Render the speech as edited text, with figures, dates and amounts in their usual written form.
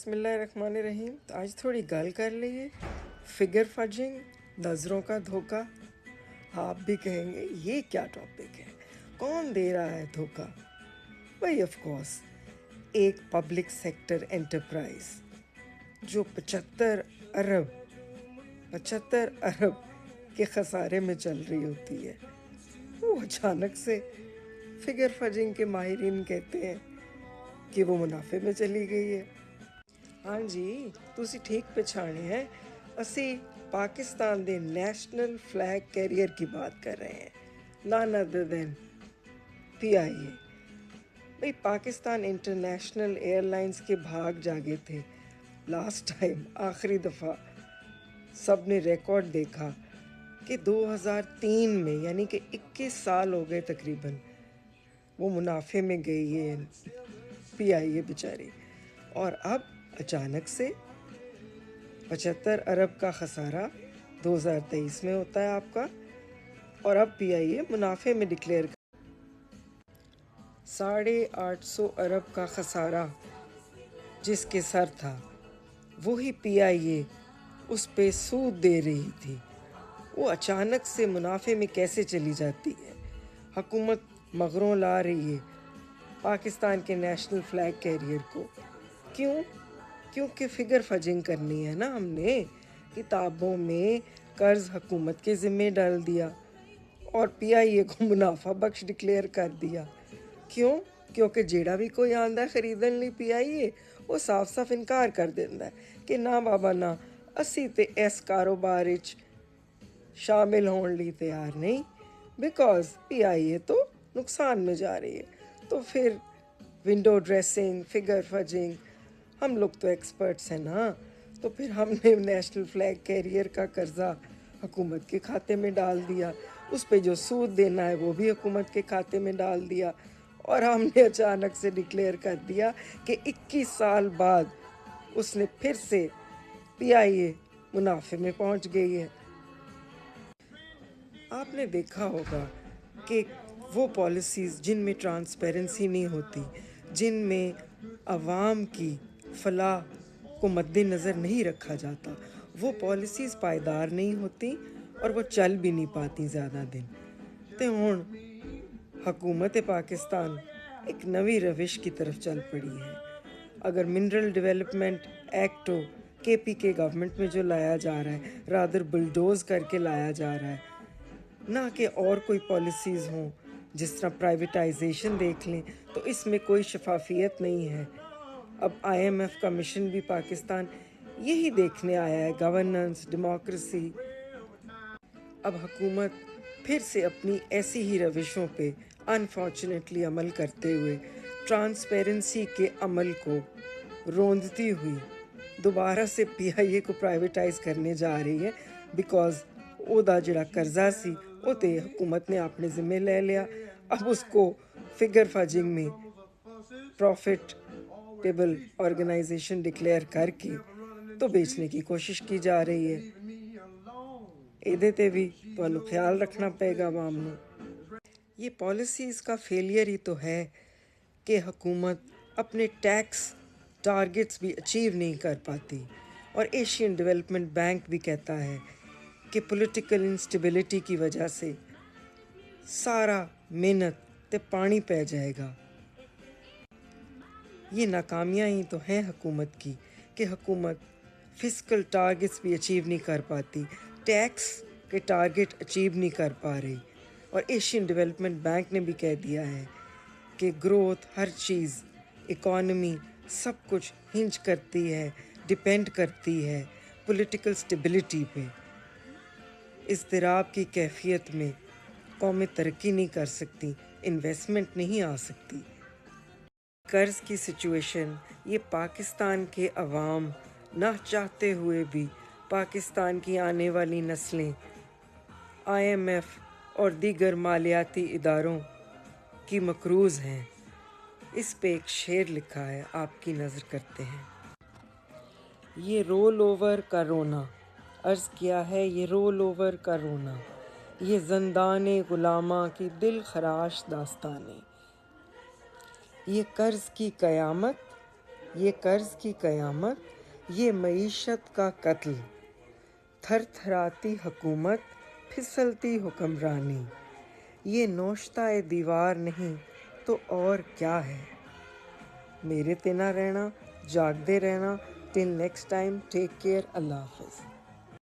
बिस्मिल्लाहिर्रहमानिर्रहीम। तो आज थोड़ी गल कर लिए फिगर फजिंग, नज़रों का धोखा। आप भी कहेंगे ये क्या टॉपिक है, कौन दे रहा है धोखा? भाई ऑफ कोर्स एक पब्लिक सेक्टर एंटरप्राइज जो 75 अरब के खसारे में चल रही होती है, वो अचानक से फिगर फजिंग के माहिरीन कहते हैं कि वो मुनाफे में चली गई है। हाँ जी, तुसी ठीक पछाने हैं, असी पाकिस्तान दे नेशनल फ्लैग कैरियर की बात कर रहे हैं, none other than PIA। भाई पाकिस्तान इंटरनेशनल एयरलाइंस के भाग जागे थे लास्ट टाइम, आखिरी दफ़ा सब ने रिकॉर्ड देखा कि 2003 में, यानी कि 21 साल हो गए तकरीबन, वो मुनाफे में गई है PIA बेचारी। और अब अचानक से 75 अरब का खसारा 2023 में होता है आपका, और अब PIA मुनाफे में डिक्लेयर कर 850 अरब का खसारा जिसके सर था, वही PIA उस पे सूद दे रही थी। वो अचानक से मुनाफे में कैसे चली जाती है? हुकूमत मगरों ला रही है पाकिस्तान के नेशनल फ्लैग कैरियर को। क्यों? क्योंकि फिगर फजिंग करनी है ना। हमने किताबों में कर्ज हुकूमत के ज़िम्मे डाल दिया और PIA को मुनाफा बख्श डिक्लेयर कर दिया। क्यों? क्योंकि जेड़ा भी कोई आंदा खरीदन ली PIA, वो साफ साफ इनकार कर देंदा है कि ना बाबा ना, असी ते इस कारोबार विच शामिल होने लिए तैयार नहीं, बिकॉज PIA तो नुकसान में जा रही है। तो फिर विंडो ड्रेसिंग, फिगर फजिंग, हम लोग तो एक्सपर्ट्स हैं ना। तो फिर हमने नेशनल फ्लैग कैरियर का कर्जा हुकूमत के खाते में डाल दिया, उस पे जो सूद देना है वो भी हुकूमत के खाते में डाल दिया, और हमने अचानक से डिक्लेयर कर दिया कि 21 साल बाद उसने फिर से PIA मुनाफे में पहुंच गई है। आपने देखा होगा कि वो पॉलिसीज़ जिनमें ट्रांसपेरेंसी नहीं होती, जिनमें आवाम की फलाह को मद्देनज़र नहीं रखा जाता, वो पॉलिसीज़ पायदार नहीं होती और वो चल भी नहीं पाती ज़्यादा दिन। तो हुण हुकूमत पाकिस्तान एक नवी रविश की तरफ चल पड़ी है। अगर मिनरल डेवलपमेंट एक्ट हो, KPK गवर्नमेंट में जो लाया जा रहा है, रादर बुलडोज़ करके लाया जा रहा है, ना कि और कोई पॉलिसीज़ हों। जिस तरह प्राइवेटाइजेशन देख लें तो इसमें कोई शफाफियत नहीं है। अब IMF का मिशन भी पाकिस्तान यही देखने आया है, गवर्नेंस, डेमोक्रेसी। अब हुकूमत फिर से अपनी ऐसी ही रविशों पे अनफॉर्चुनेटली अमल करते हुए ट्रांसपेरेंसी के अमल को रोंदती हुई दोबारा से PIA को प्राइवेटाइज करने जा रही है, बिकॉज ओदा जड़ा कर्जा सी वो तो हुकूमत ने अपने ज़िम्मे ले लिया। अब उसको फिगर फजिंग में प्रॉफिटेबल ऑर्गेनाइजेशन डिक्लेयर करके तो बेचने की कोशिश की जा रही है। ਇਹਦੇ ਤੇ भी ਤੁਹਾਨੂੰ ख्याल रखना पेगा आवाम ਨੂੰ। ये पॉलिसीज़ का फेलियर ही तो है कि हुकूमत अपने टैक्स टारगेट्स भी अचीव नहीं कर पाती, और एशियन डेवलपमेंट बैंक भी कहता है कि पॉलिटिकल इंस्टेबिलिटी की वजह से सारा मेहनत ते पानी पै जाएगा। ये नाकामियाँ ही तो हैं हुकूमत की कि हुकूमत फिस्कल टारगेट्स भी अचीव नहीं कर पाती, टैक्स के टारगेट अचीव नहीं कर पा रही। और एशियन डेवलपमेंट बैंक ने भी कह दिया है कि ग्रोथ, हर चीज़, इकॉनमी, सब कुछ हिंज करती है, डिपेंड करती है पॉलिटिकल स्टेबिलिटी पे। इज़्तिराब की कैफियत में कौमें तरक्की नहीं कर सकती, इन्वेस्टमेंट नहीं आ सकती। कर्ज़ की सिचुएशन, ये पाकिस्तान के अवाम ना चाहते हुए भी पाकिस्तान की आने वाली नस्लें IMF और दीगर मालियाती इदारों की मकरूज़ हैं। इस पे एक शेर लिखा है, आपकी नज़र करते हैं। ये रोल ओवर का रोना, अर्ज़ किया है ये रोल ओवर का रोना, ये ज़ंदाने गुलामा की दिल खराश दास्ताने। ये कर्ज़ की क़यामत یہ قرض کی قیامت، یہ معیشت کا قتل، تھر تھراتی حکومت، پھسلتی حکمرانی، یہ نوشتہ دیوار نہیں تو اور کیا ہے؟ میرے تے نہ رہنا، جاگدے رہنا. Till next time, take care. اللہ حافظ.